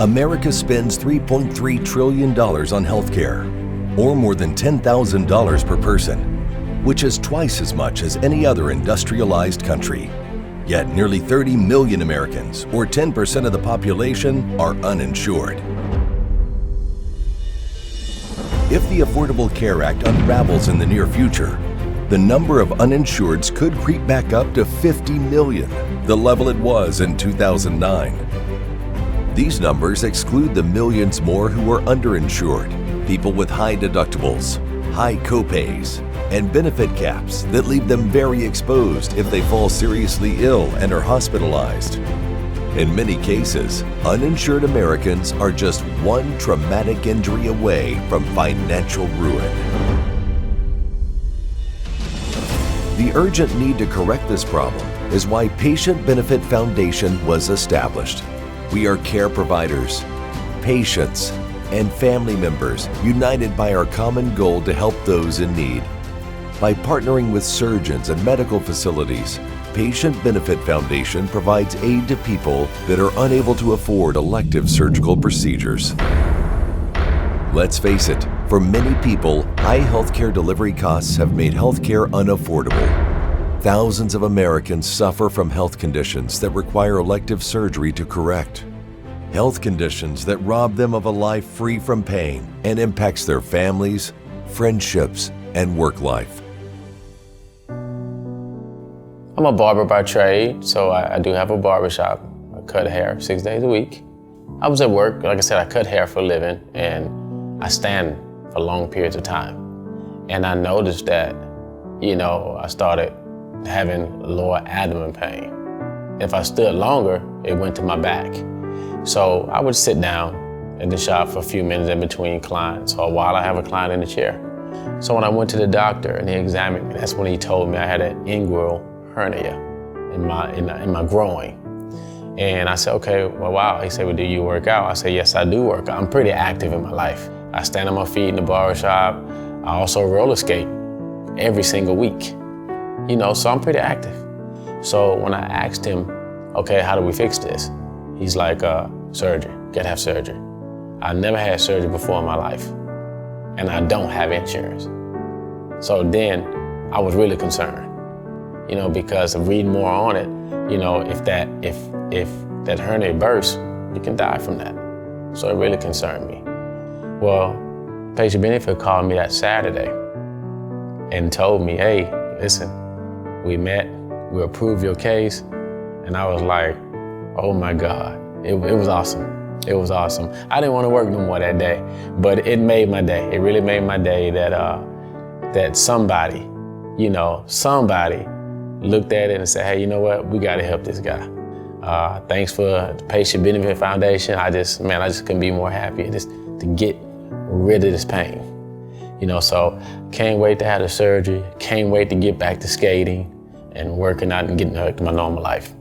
America spends $3.3 trillion on healthcare, or more than $10,000 per person, which is twice as much as any other industrialized country. Yet nearly 30 million Americans, or 10% of the population, are uninsured. If the Affordable Care Act unravels in the near future, the number of uninsureds could creep back up to 50 million, the level it was in 2009. These numbers exclude the millions more who are underinsured, people with high deductibles, high copays, and benefit caps that leave them very exposed if they fall seriously ill and are hospitalized. In many cases, uninsured Americans are just one traumatic injury away from financial ruin. The urgent need to correct this problem is why Patient Benefit Foundation was established. We are care providers, patients, and family members united by our common goal to help those in need. By partnering with surgeons and medical facilities, Patient Benefit Foundation provides aid to people that are unable to afford elective surgical procedures. Let's face it, for many people, high healthcare delivery costs have made healthcare unaffordable. Thousands of Americans suffer from health conditions that require elective surgery to correct. Health conditions that rob them of a life free from pain and impacts their families, friendships, and work life. I'm a barber by trade, so I do have a barbershop. I cut hair 6 days a week. I was at work, like I said, I cut hair for a living, and I stand for long periods of time. And I noticed that, I started having lower abdomen pain. If I stood longer, it went to my back. So I would sit down in the shop for a few minutes in between clients, or while I have a client in the chair. So when I went to the doctor and he examined me, that's when he told me I had an inguinal hernia in my groin. And I said, okay, well, wow. He said, well, do you work out? I said, yes, I do work out. I'm pretty active in my life. I stand on my feet in the barbershop. I also roller skate every single week. So I'm pretty active. So when I asked him, okay, how do we fix this? He's like, surgery, gotta have surgery. I never had surgery before in my life, and I don't have insurance. So then I was really concerned, because of reading more on it, if that hernia bursts, you can die from that. So it really concerned me. Well, Patient Benefit called me that Saturday and told me, hey, listen, we met, we approved your case. And I was like, oh my God, it was awesome. It was awesome. I didn't want to work no more that day, but it made my day. It really made my day that somebody looked at it and said, hey, you know what, we gotta help this guy. Thanks for the Patient Benefit Foundation. I just couldn't be more happy just to get rid of this pain. So can't wait to have the surgery, can't wait to get back to skating and working out and getting back to my normal life.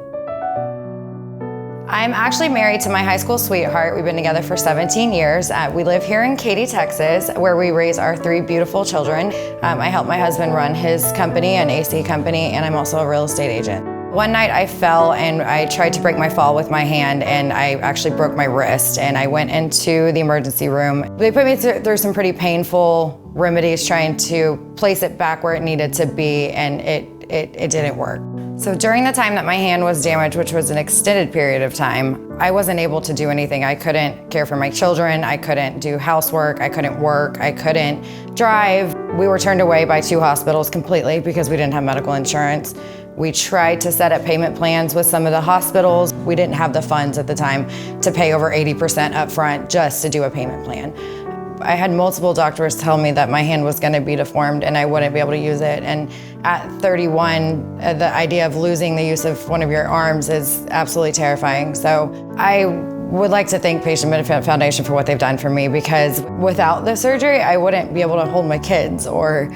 I'm actually married to my high school sweetheart. We've been together for 17 years. We live here in Katy, Texas, where we raise our 3 beautiful children. I help my husband run his company, an AC company, and I'm also a real estate agent. One night I fell and I tried to break my fall with my hand, and I actually broke my wrist, and I went into the emergency room. They put me through some pretty painful remedies trying to place it back where it needed to be, and it didn't work. So during the time that my hand was damaged, which was an extended period of time, I wasn't able to do anything. I couldn't care for my children, I couldn't do housework, I couldn't work, I couldn't drive. We were turned away by 2 hospitals completely because we didn't have medical insurance. We tried to set up payment plans with some of the hospitals. We didn't have the funds at the time to pay over 80% up front just to do a payment plan. I had multiple doctors tell me that my hand was going to be deformed and I wouldn't be able to use it. And at 31, the idea of losing the use of one of your arms is absolutely terrifying. So I would like to thank Patient Benefit Foundation for what they've done for me, because without the surgery, I wouldn't be able to hold my kids or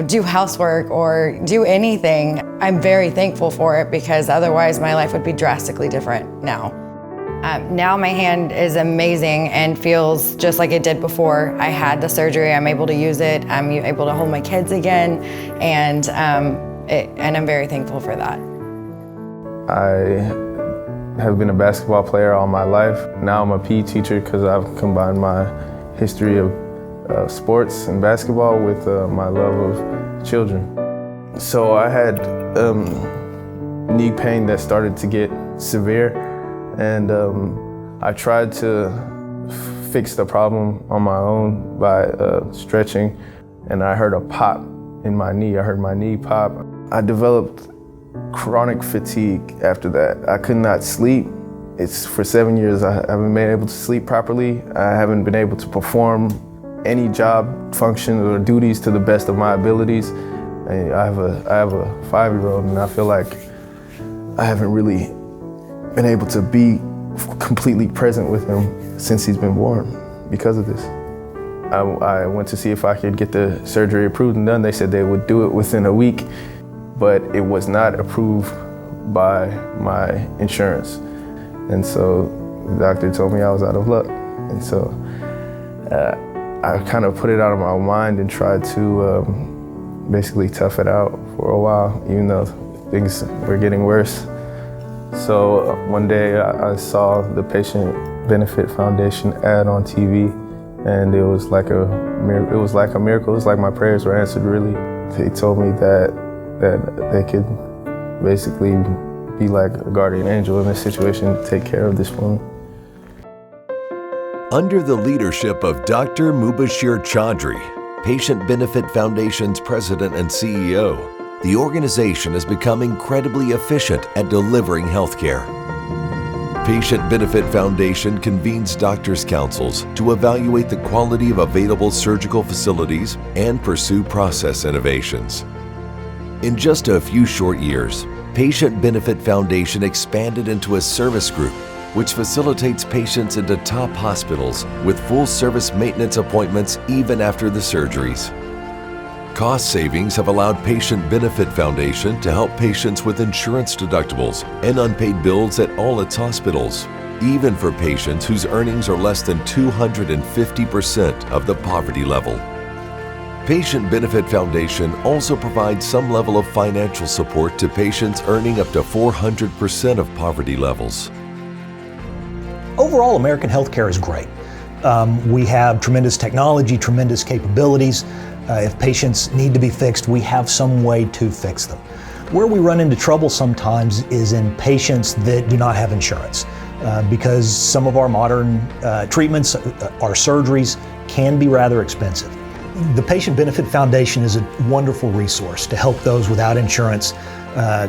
do housework or do anything. I'm very thankful for it, because otherwise my life would be drastically different now. Now my hand is amazing and feels just like it did before I had the surgery. I'm able to use it. I'm able to hold my kids again, and I'm very thankful for that. I have been a basketball player all my life. Now I'm a PE teacher because I've combined my history of sports and basketball with my love of children. So I had knee pain that started to get severe, and I tried to fix the problem on my own by stretching, and I heard a pop in my knee. I heard my knee pop. I developed chronic fatigue after that. I could not sleep. It's for 7 years I haven't been able to sleep properly. I haven't been able to perform any job functions or duties to the best of my abilities. And I have a 5-year-old, and I feel like I haven't really been able to be completely present with him since he's been born because of this. I went to see if I could get the surgery approved and done. They said they would do it within a week, but it was not approved by my insurance. And so the doctor told me I was out of luck. And so I kind of put it out of my mind and tried to basically tough it out for a while, even though things were getting worse. So one day I saw the Patient Benefit Foundation ad on TV, and it was like a miracle. It was like my prayers were answered, really. They told me that they could basically be like a guardian angel in this situation to take care of this woman. Under the leadership of Dr. Mubashir Chaudhry, Patient Benefit Foundation's president and CEO, the organization has become incredibly efficient at delivering healthcare. Patient Benefit Foundation convenes doctors' councils to evaluate the quality of available surgical facilities and pursue process innovations. In just a few short years, Patient Benefit Foundation expanded into a service group which facilitates patients into top hospitals with full-service maintenance appointments even after the surgeries. Cost savings have allowed Patient Benefit Foundation to help patients with insurance deductibles and unpaid bills at all its hospitals, even for patients whose earnings are less than 250% of the poverty level. Patient Benefit Foundation also provides some level of financial support to patients earning up to 400% of poverty levels. Overall, American healthcare is great. We have tremendous technology, tremendous capabilities. If patients need to be fixed, we have some way to fix them. Where we run into trouble sometimes is in patients that do not have insurance, because some of our modern treatments, our surgeries, can be rather expensive. The Patient Benefit Foundation is a wonderful resource to help those without insurance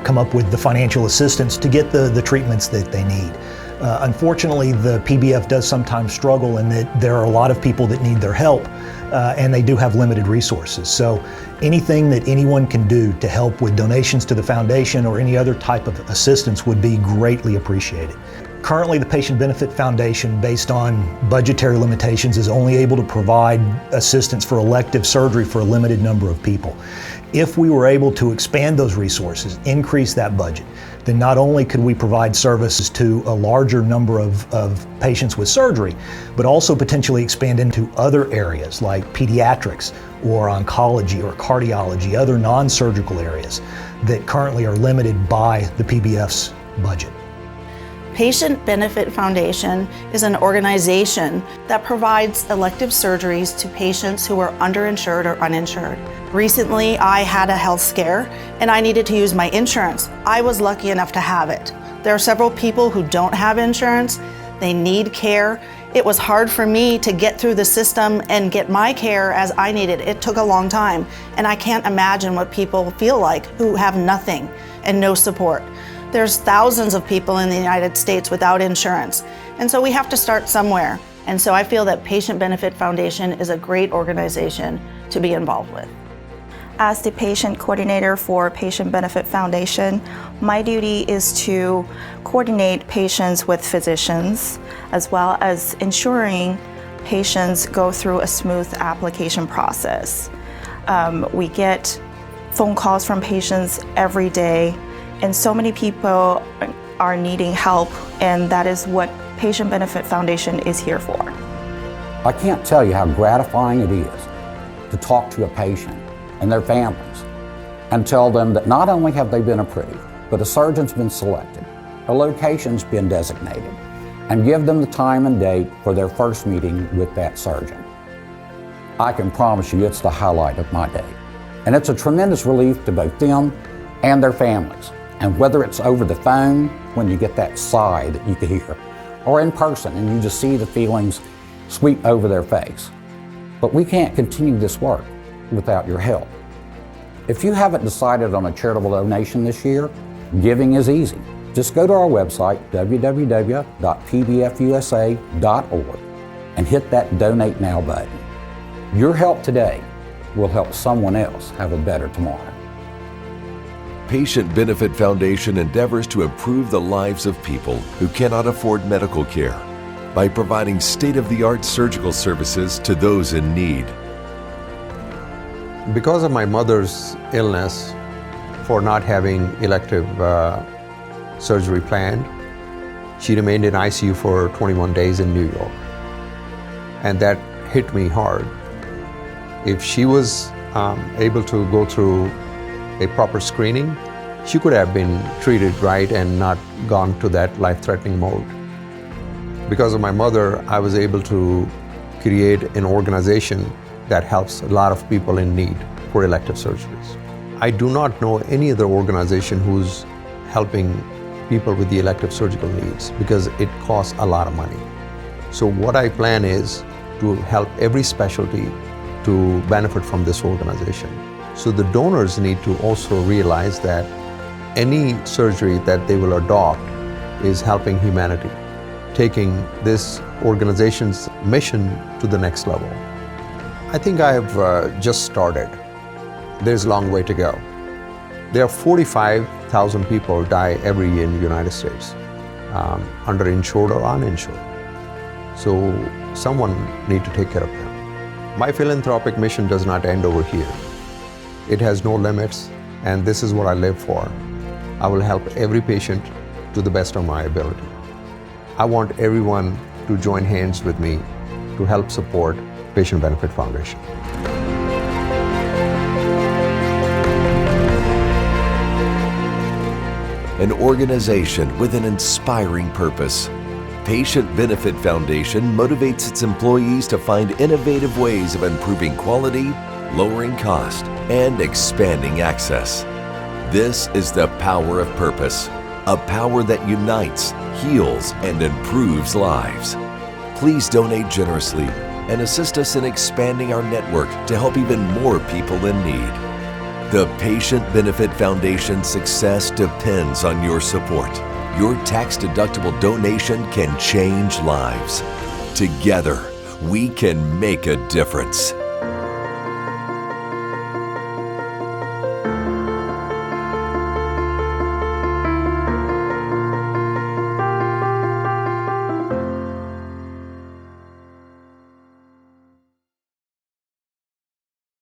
come up with the financial assistance to get the treatments that they need. Unfortunately, the PBF does sometimes struggle in that there are a lot of people that need their help, and they do have limited resources. So anything that anyone can do to help with donations to the foundation or any other type of assistance would be greatly appreciated. Currently, the Patient Benefit Foundation, based on budgetary limitations, is only able to provide assistance for elective surgery for a limited number of people. If we were able to expand those resources, increase that budget, then not only could we provide services to a larger number of patients with surgery, but also potentially expand into other areas like pediatrics or oncology or cardiology, other non-surgical areas that currently are limited by the PBF's budget. Patient Benefit Foundation is an organization that provides elective surgeries to patients who are underinsured or uninsured. Recently, I had a health scare and I needed to use my insurance. I was lucky enough to have it. There are several people who don't have insurance. They need care. It was hard for me to get through the system and get my care as I needed. It took a long time, and I can't imagine what people feel like who have nothing and no support. There's thousands of people in the United States without insurance, and so we have to start somewhere. And so I feel that Patient Benefit Foundation is a great organization to be involved with. As the patient coordinator for Patient Benefit Foundation, my duty is to coordinate patients with physicians, as well as ensuring patients go through a smooth application process. We get phone calls from patients every day, and so many people are needing help, and that is what Patient Benefit Foundation is here for. I can't tell you how gratifying it is to talk to a patient and their families and tell them that not only have they been approved, but a surgeon's been selected, a location's been designated, and give them the time and date for their first meeting with that surgeon. I can promise you it's the highlight of my day. And it's a tremendous relief to both them and their families. And whether it's over the phone, when you get that sigh that you can hear, or in person and you just see the feelings sweep over their face. But we can't continue this work without your help. If you haven't decided on a charitable donation this year, giving is easy. Just go to our website, www.pbfusa.org, and hit that Donate Now button. Your help today will help someone else have a better tomorrow. Patient Benefit Foundation endeavors to improve the lives of people who cannot afford medical care by providing state-of-the-art surgical services to those in need. Because of my mother's illness, for not having elective surgery planned, she remained in ICU for 21 days in New York. And that hit me hard. If she was able to go through a proper screening, she could have been treated right and not gone to that life-threatening mode. Because of my mother, I was able to create an organization that helps a lot of people in need for elective surgeries. I do not know any other organization who's helping people with the elective surgical needs because it costs a lot of money. So what I plan is to help every specialty to benefit from this organization. So the donors need to also realize that any surgery that they will adopt is helping humanity, taking this organization's mission to the next level. I think I have just started. There's a long way to go. There are 45,000 people die every year in the United States, underinsured or uninsured. So someone needs to take care of them. My philanthropic mission does not end over here. It has no limits, and this is what I live for. I will help every patient to the best of my ability. I want everyone to join hands with me to help support Patient Benefit Foundation. An organization with an inspiring purpose. Patient Benefit Foundation motivates its employees to find innovative ways of improving quality, lowering cost, and expanding access. This is the power of purpose, a power that unites, heals, and improves lives. Please donate generously and assist us in expanding our network to help even more people in need. The Patient Benefit Foundation's success depends on your support. Your tax-deductible donation can change lives. Together, we can make a difference.